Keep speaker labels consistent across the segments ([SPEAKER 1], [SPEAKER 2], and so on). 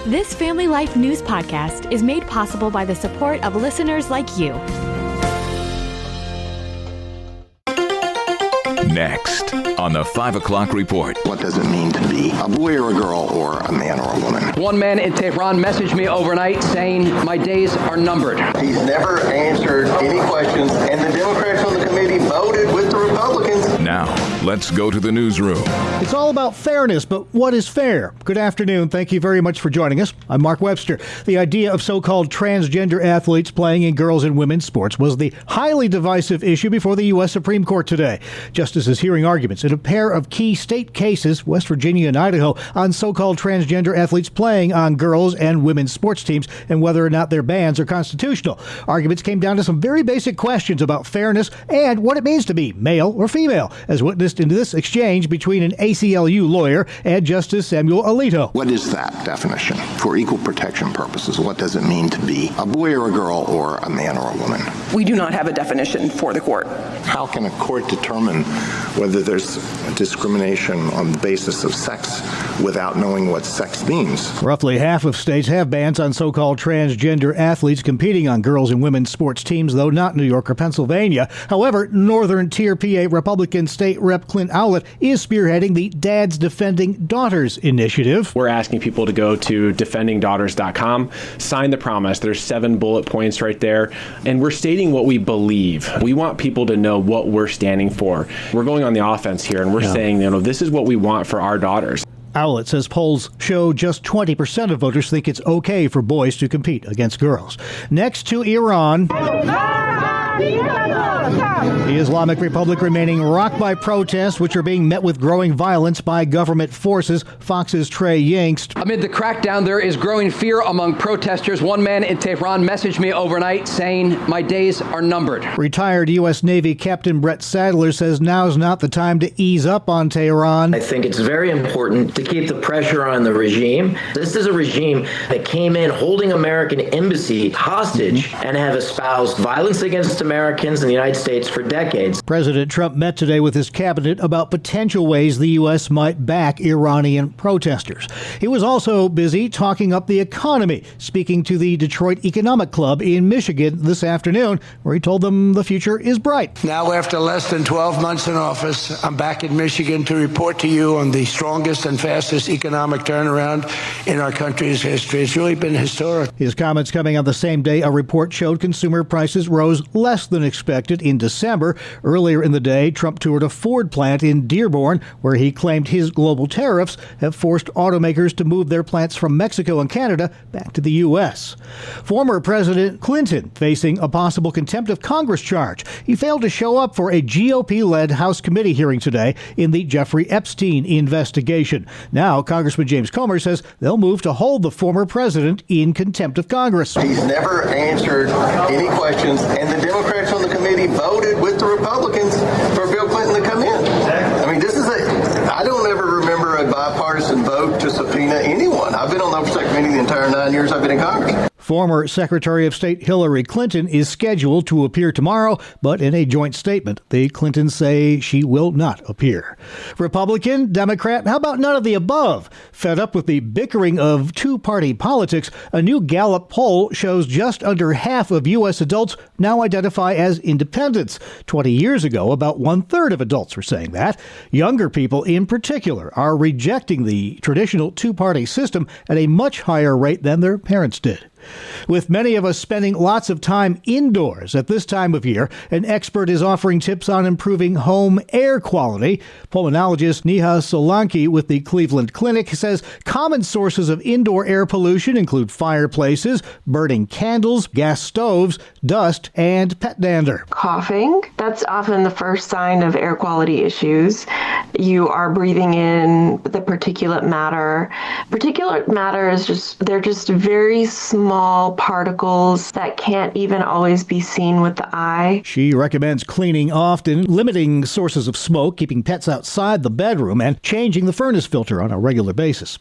[SPEAKER 1] This Family Life News podcast is made possible by the support of listeners like you.
[SPEAKER 2] Next on the 5 o'clock report.
[SPEAKER 3] What does it mean to be a boy or a girl or a man or a woman?
[SPEAKER 4] One man in Tehran messaged me overnight saying my days are numbered.
[SPEAKER 3] He's never answered any questions, and the Democrats on the committee voted with the Republicans.
[SPEAKER 2] Now, let's go to the newsroom.
[SPEAKER 5] It's all about fairness, but what is fair? Good afternoon. Thank you very much for joining us. I'm Mark Webster. The idea of so-called transgender athletes playing in girls' and women's sports was the highly divisive issue before the U.S. Supreme Court today. Justices hearing arguments in a pair of key state cases, West Virginia and Idaho, on so-called transgender athletes playing on girls' and women's sports teams and whether or not their bans are constitutional. Arguments came down to some very basic questions about fairness and what it means to be male or female, as witnessed in this exchange between an ACLU lawyer and Justice Samuel Alito.
[SPEAKER 3] What is that definition? For equal protection purposes, what does it mean to be a boy or a girl or a man or a woman?
[SPEAKER 6] We do not have a definition for the court.
[SPEAKER 3] How can a court determine whether there's discrimination on the basis of sex without knowing what sex means?
[SPEAKER 5] Roughly half of states have bans on so-called transgender athletes competing on girls' and women's sports teams, though not New York or Pennsylvania. However, Northern Tier PA Republican State Rep Clint Owlett is spearheading the Dads Defending Daughters initiative.
[SPEAKER 7] We're asking people to go to defendingdaughters.com, sign the promise. There's 7 bullet points right there, and we're stating what we believe. We want people to know what we're standing for. We're going on the offense here, and we're saying, this is what we want for our daughters.
[SPEAKER 5] Owlett says polls show just 20% of voters think it's okay for boys to compete against girls. Next to Iran, the Islamic Republic remaining rocked by protests, which are being met with growing violence by government forces. Fox's Trey Yingst.
[SPEAKER 4] Amid the crackdown, there is growing fear among protesters. One man in Tehran messaged me overnight saying my days are numbered.
[SPEAKER 5] Retired U.S. Navy Captain Brett Sadler says now's not the time to ease up on Tehran.
[SPEAKER 8] I think it's very important to keep the pressure on the regime. This is a regime that came in holding American embassy hostage and have espoused violence against Americans in the United States for decades.
[SPEAKER 5] President Trump met today with his cabinet about potential ways the U.S. might back Iranian protesters. He was also busy talking up the economy, speaking to the Detroit Economic Club in Michigan this afternoon, where he told them the future is bright.
[SPEAKER 9] Now, after less than 12 months in office, I'm back in Michigan to report to you on the strongest and fastest economic turnaround in our country's history. It's really been historic.
[SPEAKER 5] His comments coming on the same day a report showed consumer prices rose less than expected in December. Earlier in the day, Trump toured a Ford plant in Dearborn, where he claimed his global tariffs have forced automakers to move their plants from Mexico and Canada back to the U.S. Former President Clinton facing a possible contempt of Congress charge. He failed to show up for a GOP-led House committee hearing today in the Jeffrey Epstein investigation. Now, Congressman James Comer says they'll move to hold the former president in contempt of Congress.
[SPEAKER 3] He's never answered any questions, and the Democrats on the committee voted with the Republicans for Bill Clinton to come in. I mean, I don't ever remember a bipartisan vote to subpoena anyone. I've been on the Oversight Committee the entire 9 years I've been in Congress.
[SPEAKER 5] Former Secretary of State Hillary Clinton is scheduled to appear tomorrow, but in a joint statement, the Clintons say she will not appear. Republican, Democrat, how about none of the above? Fed up with the bickering of two-party politics, a new Gallup poll shows just under half of U.S. adults now identify as independents. 20 years ago, about 1/3 of adults were saying that. Younger people in particular are rejecting the traditional two-party system at a much higher rate than their parents did. With many of us spending lots of time indoors at this time of year, an expert is offering tips on improving home air quality. Pulmonologist Neha Solanki with the Cleveland Clinic says common sources of indoor air pollution include fireplaces, burning candles, gas stoves, dust, and pet dander.
[SPEAKER 10] Coughing, that's often the first sign of air quality issues. You are breathing in the particulate matter. Particulate matter is they're just very small particles that can't even always be seen with the eye.
[SPEAKER 5] She recommends cleaning often, limiting sources of smoke, keeping pets outside the bedroom, and changing the furnace filter on a regular basis.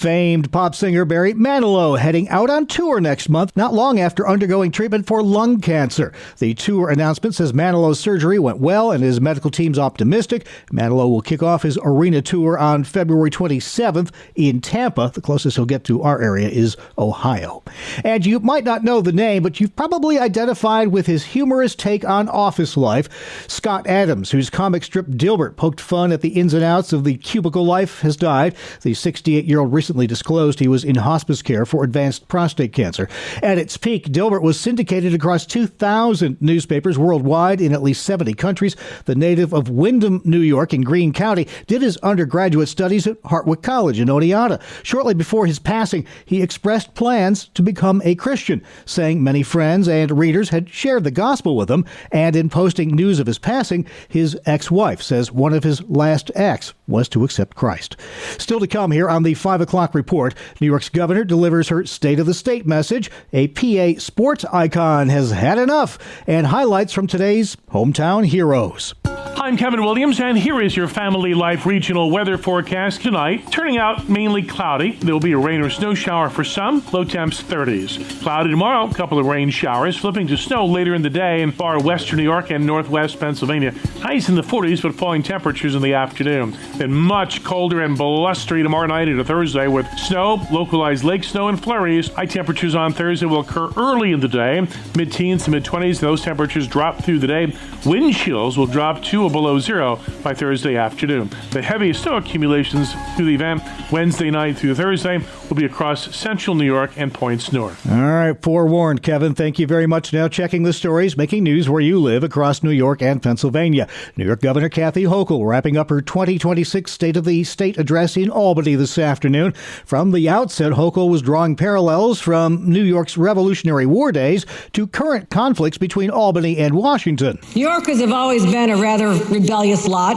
[SPEAKER 5] Famed pop singer Barry Manilow heading out on tour next month, not long after undergoing treatment for lung cancer. The tour announcement says Manilow's surgery went well and his medical team's optimistic. Manilow will kick off his arena tour on February 27th in Tampa. The closest he'll get to our area is Ohio. And you might not know the name, but you've probably identified with his humorous take on office life. Scott Adams, whose comic strip Dilbert poked fun at the ins and outs of the cubicle life, has died. The 68-year-old recently disclosed he was in hospice care for advanced prostate cancer. At its peak, Dilbert was syndicated across 2,000 newspapers worldwide in at least 70 countries. The native of Windham, New York in Greene County did his undergraduate studies at Hartwick College in Oneonta. Shortly before his passing, he expressed plans to become a Christian, saying many friends and readers had shared the gospel with him, and in posting news of his passing, his ex-wife says one of his last acts was to accept Christ. Still to come here on the 5 o'clock report, New York's governor delivers her State of the State message. A PA sports icon has had enough, and highlights from today's Hometown Heroes.
[SPEAKER 11] I'm Kevin Williams, and here is your Family Life regional weather forecast tonight. Turning out mainly cloudy. There will be a rain or snow shower for some, low temps 30s. Cloudy tomorrow, a couple of rain showers, flipping to snow later in the day in far western New York and northwest Pennsylvania. Highs in the 40s, but falling temperatures in the afternoon. Then much colder and blustery tomorrow night into Thursday with snow, localized lake snow, and flurries. High temperatures on Thursday will occur early in the day, mid-teens to mid-20s. Those temperatures drop through the day. Wind chills will drop to or below zero by Thursday afternoon. The heaviest snow accumulations through the event Wednesday night through Thursday will be across central New York and points north.
[SPEAKER 5] All right, forewarned, Kevin. Thank you very much. Now checking the stories, making news where you live across New York and Pennsylvania. New York Governor Kathy Hochul wrapping up her 2026 State of the State address in Albany this afternoon. From the outset, Hochul was drawing parallels from New York's Revolutionary War days to current conflicts between Albany and Washington.
[SPEAKER 12] New Yorkers have always been a rather rebellious lot,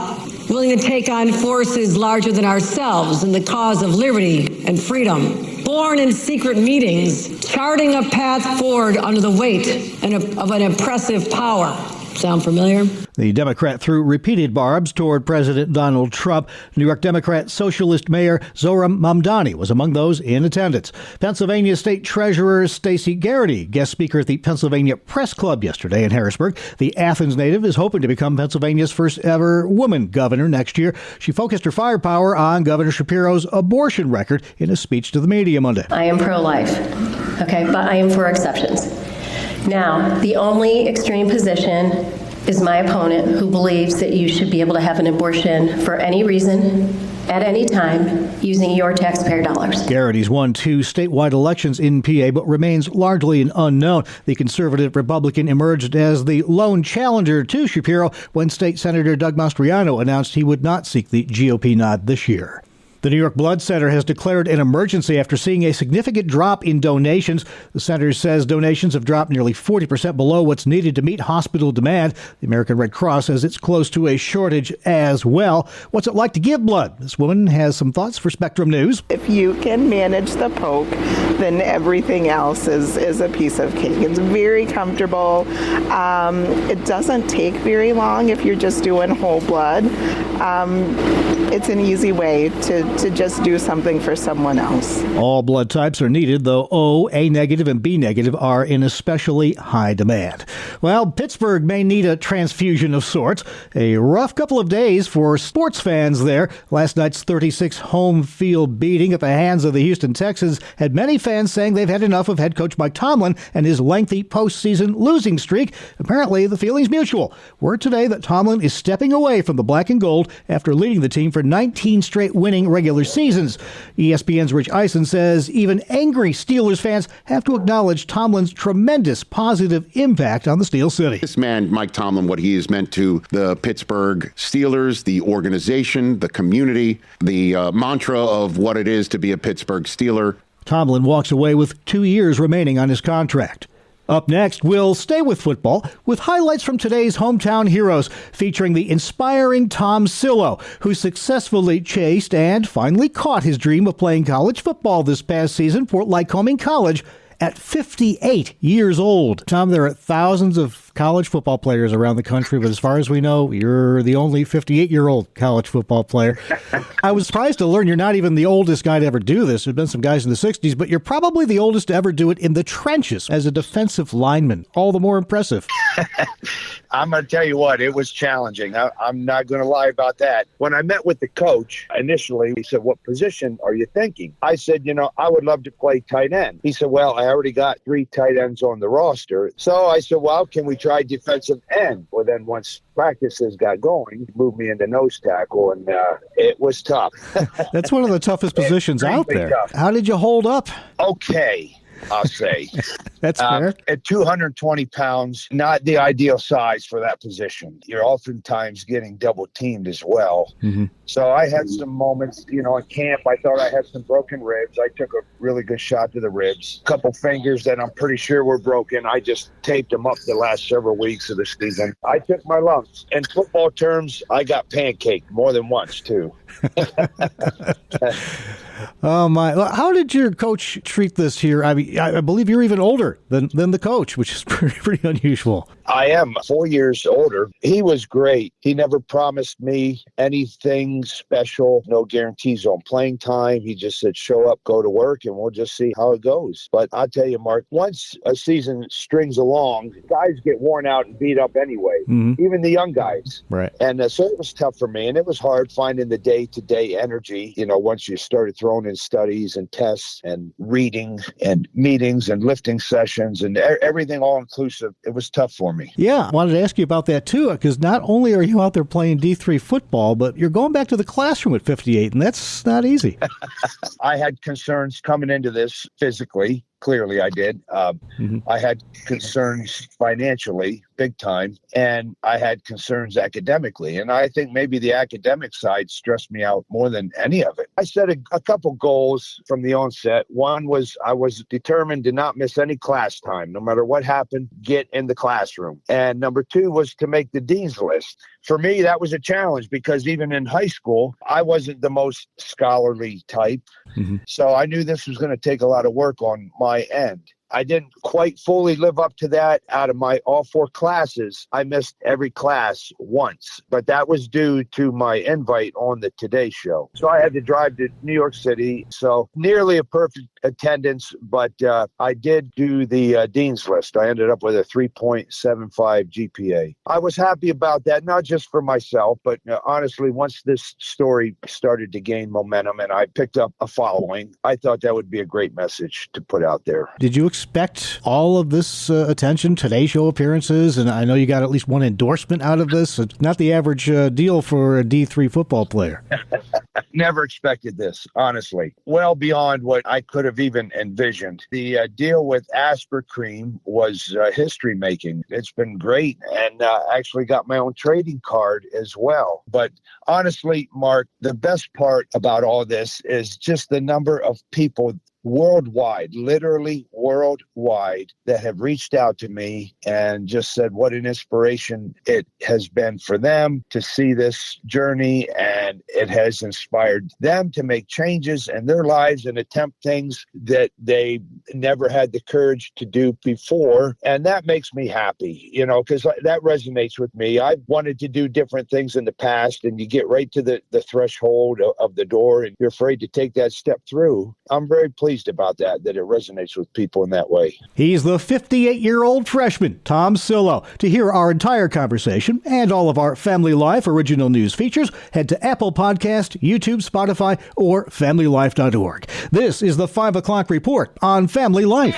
[SPEAKER 12] willing to take on forces larger than ourselves in the cause of liberty and freedom. Born in secret meetings, charting a path forward under the weight of an oppressive power. Sound familiar?
[SPEAKER 5] The Democrat threw repeated barbs toward President Donald Trump. New York Democrat Socialist Mayor Zohran Mamdani was among those in attendance. Pennsylvania State Treasurer Stacey Garrity, guest speaker at the Pennsylvania Press Club yesterday in Harrisburg. The Athens native is hoping to become Pennsylvania's first ever woman governor next year. She focused her firepower on Governor Shapiro's abortion record in a speech to the media Monday.
[SPEAKER 13] I am pro-life, okay, but I am for exceptions. Now, the only extreme position is my opponent, who believes that you should be able to have an abortion for any reason, at any time, using your taxpayer dollars.
[SPEAKER 5] Garrity's won 2 statewide elections in PA, but remains largely an unknown. The conservative Republican emerged as the lone challenger to Shapiro when State Senator Doug Mastriano announced he would not seek the GOP nod this year. The New York Blood Center has declared an emergency after seeing a significant drop in donations. The center says donations have dropped nearly 40% below what's needed to meet hospital demand. The American Red Cross says it's close to a shortage as well. What's it like to give blood? This woman has some thoughts for Spectrum News.
[SPEAKER 14] If you can manage the poke, then everything else is a piece of cake. It's very comfortable. It doesn't take very long if you're just doing whole blood. It's an easy way to just do something for someone else.
[SPEAKER 5] All blood types are needed, though O, A negative, and B negative are in especially high demand. Well, Pittsburgh may need a transfusion of sorts. A rough couple of days for sports fans there. Last night's 36 home field beating at the hands of the Houston Texans had many fans saying they've had enough of head coach Mike Tomlin and his lengthy postseason losing streak. Apparently, the feeling's mutual. Word today that Tomlin is stepping away from the black and gold after leading the team for 19 straight winning regular seasons. ESPN's Rich Eisen says even angry Steelers fans have to acknowledge Tomlin's tremendous positive impact on the Steel City.
[SPEAKER 15] This man, Mike Tomlin, what he has meant to the Pittsburgh Steelers, the organization, the community, the mantra of what it is to be a Pittsburgh Steeler.
[SPEAKER 5] Tomlin walks away with 2 years remaining on his contract. Up next, we'll stay with football with highlights from today's Hometown Heroes, featuring the inspiring Tom Sillo, who successfully chased and finally caught his dream of playing college football this past season for Lycoming College at 58 years old. Tom, there are thousands of college football players around the country, but as far as we know, you're the only 58-year-old college football player. I was surprised to learn you're not even the oldest guy to ever do this. There's been some guys in the 60s, but you're probably the oldest to ever do it in the trenches as a defensive lineman. All the more impressive.
[SPEAKER 16] I'm going to tell you what, it was challenging. I'm not going to lie about that. When I met with the coach, initially, he said, what position are you thinking? I said, I would love to play tight end. He said, well, I already got 3 tight ends on the roster. So I said, well, can we try defensive end? Well, then once practices got going, he moved me into nose tackle, and it was tough.
[SPEAKER 5] That's one of the toughest positions out there. Tough. How did you hold up?
[SPEAKER 16] Okay, I'll say.
[SPEAKER 5] That's fair.
[SPEAKER 16] At 220 pounds, not the ideal size for that position. You're oftentimes getting double teamed as well.
[SPEAKER 5] Mm-hmm.
[SPEAKER 16] So I had some moments, in camp, I thought I had some broken ribs. I took a really good shot to the ribs. A couple fingers that I'm pretty sure were broken. I just taped them up the last several weeks of the season. I took my lumps. In football terms, I got pancaked more than once, too.
[SPEAKER 5] Oh, my. How did your coach treat this here? I mean, I believe you're even older than the coach, which is pretty unusual.
[SPEAKER 16] I am 4 years older. He was great. He never promised me anything special, no guarantees on playing time. He just said, show up, go to work, and we'll just see how it goes. But I'll tell you, Mark, once a season strings along, guys get worn out and beat up anyway, even the young guys.
[SPEAKER 5] Right.
[SPEAKER 16] And so it was tough for me, and it was hard finding the day-to-day energy, once you started throwing in studies and tests and reading and meetings and lifting sessions and everything all-inclusive. It was tough for me.
[SPEAKER 5] Yeah, I wanted to ask you about that, too, because not only are you out there playing D3 football, but you're going back to the classroom at 58, and that's not easy.
[SPEAKER 16] I had concerns coming into this physically. Clearly, I did. I had concerns financially, big time, and I had concerns academically. And I think maybe the academic side stressed me out more than any of it. I set a couple goals from the onset. One was I was determined to not miss any class time. No matter what happened, get in the classroom. And number 2 was to make the dean's list. For me, that was a challenge because even in high school, I wasn't the most scholarly type. So I knew this was going to take a lot of work on my end. I didn't quite fully live up to that. Out of my all 4 classes, I missed every class once, but that was due to my invite on the Today Show. So I had to drive to New York City. So nearly a perfect attendance, but I did do the dean's list. I ended up with a 3.75 GPA. I was happy about that, not just for myself, but honestly, once this story started to gain momentum and I picked up a following, I thought that would be a great message to put out there.
[SPEAKER 5] Did you expect all of this attention, Today Show appearances, and I know you got at least one endorsement out of this. It's not the average deal for a D3 football player.
[SPEAKER 16] Never expected this, honestly. Well beyond what I could have even envisioned. The deal with Asper Cream was history making. It's been great, and actually got my own trading card as well. But honestly, Mark, the best part about all this is just the number of people worldwide, literally worldwide, that have reached out to me and just said what an inspiration it has been for them to see this journey, and it has inspired them to make changes in their lives and attempt things that they never had the courage to do before. And that makes me happy, because that resonates with me. I've wanted to do different things in the past, and you get right to the threshold of the door and you're afraid to take that step through. I'm very pleased about that it resonates with people in that way.
[SPEAKER 5] He's the 58-year-old freshman, Tom Sillo. To hear our entire conversation and all of our Family Life original news features, head to Apple Podcast, YouTube, Spotify, or FamilyLife.org. This is the 5 o'clock report on Family Life.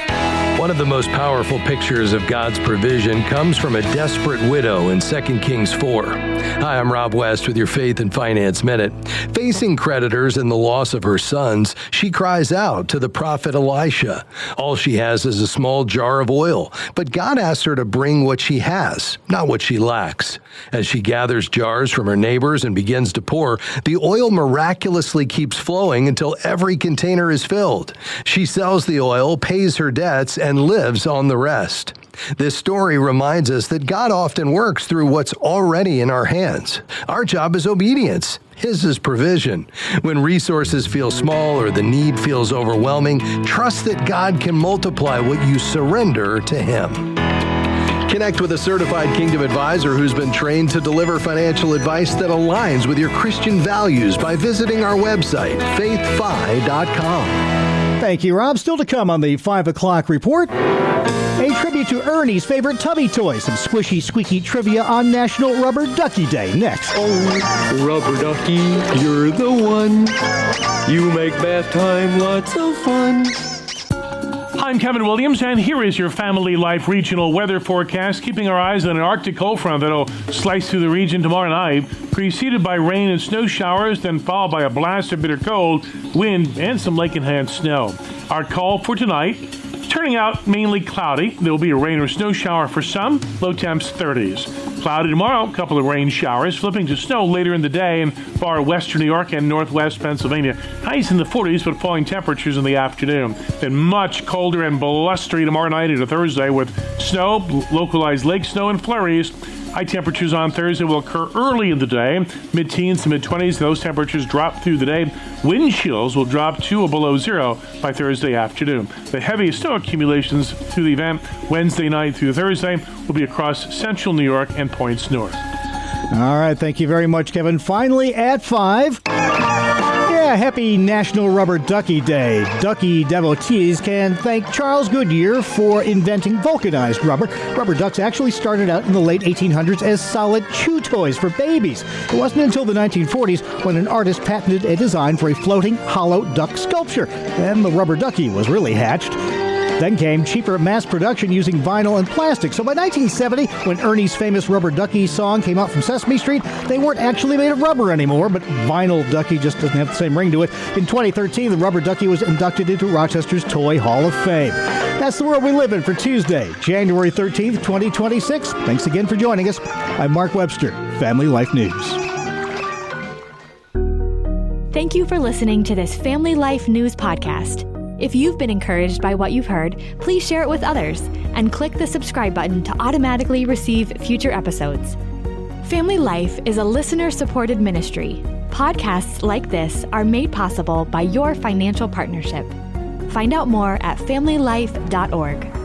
[SPEAKER 17] One of the most powerful pictures of God's provision comes from a desperate widow in 2 Kings 4. Hi, I'm Rob West with your Faith and Finance Minute. Facing creditors and the loss of her sons, she cries out to the prophet Elisha. All she has is a small jar of oil, but God asks her to bring what she has, not what she lacks. As she gathers jars from her neighbors and begins to pour, the oil miraculously keeps flowing until every container is filled. She sells the oil, pays her debts, and lives on the rest. This story reminds us that God often works through what's already in our hands. Our job is obedience. His is provision. When resources feel small or the need feels overwhelming, trust that God can multiply what you surrender to Him. Connect with a certified Kingdom advisor who's been trained to deliver financial advice that aligns with your Christian values by visiting our website, faithfi.com.
[SPEAKER 5] Thank you, Rob. Still to come on the 5 o'clock report. A tribute to Ernie's favorite tubby toy. Some squishy, squeaky trivia on National Rubber Ducky Day. Next.
[SPEAKER 18] Oh, Rubber Ducky, you're the one. You make bath time lots of fun.
[SPEAKER 11] I'm Kevin Williams, and here is your Family Life regional weather forecast, keeping our eyes on an Arctic cold front that'll slice through the region tomorrow night, preceded by rain and snow showers, then followed by a blast of bitter cold, wind, and some lake-enhanced snow. Our call for tonight, turning out mainly cloudy. There will be a rain or snow shower for some, low temps 30s. Cloudy tomorrow, a couple of rain showers, flipping to snow later in the day in far western New York and northwest Pennsylvania. Highs in the 40s, but falling temperatures in the afternoon. Then much colder and blustery tomorrow night into Thursday with snow, localized lake snow, and flurries. High temperatures on Thursday will occur early in the day, mid-teens to mid-20s. Those temperatures drop through the day. Wind chills will drop to or below zero by Thursday afternoon. The heaviest snow accumulations through the event Wednesday night through Thursday will be across central New York and points north.
[SPEAKER 5] All right, thank you very much, Kevin. Finally, at 5. Yeah, happy National Rubber Ducky Day. Ducky devotees can thank Charles Goodyear for inventing vulcanized rubber. Rubber ducks actually started out in the late 1800s as solid chew toys for babies. It wasn't until the 1940s when an artist patented a design for a floating, hollow duck sculpture. Then the rubber ducky was really hatched. Then came cheaper mass production using vinyl and plastic. So by 1970, when Ernie's famous Rubber Ducky song came out from Sesame Street, they weren't actually made of rubber anymore, but vinyl ducky just doesn't have the same ring to it. In 2013, the Rubber Ducky was inducted into Rochester's Toy Hall of Fame. That's the world we live in for Tuesday, January 13th, 2026. Thanks again for joining us. I'm Mark Webster, Family Life News.
[SPEAKER 1] Thank you for listening to this Family Life News podcast. If you've been encouraged by what you've heard, please share it with others and click the subscribe button to automatically receive future episodes. Family Life is a listener-supported ministry. Podcasts like this are made possible by your financial partnership. Find out more at familylife.org.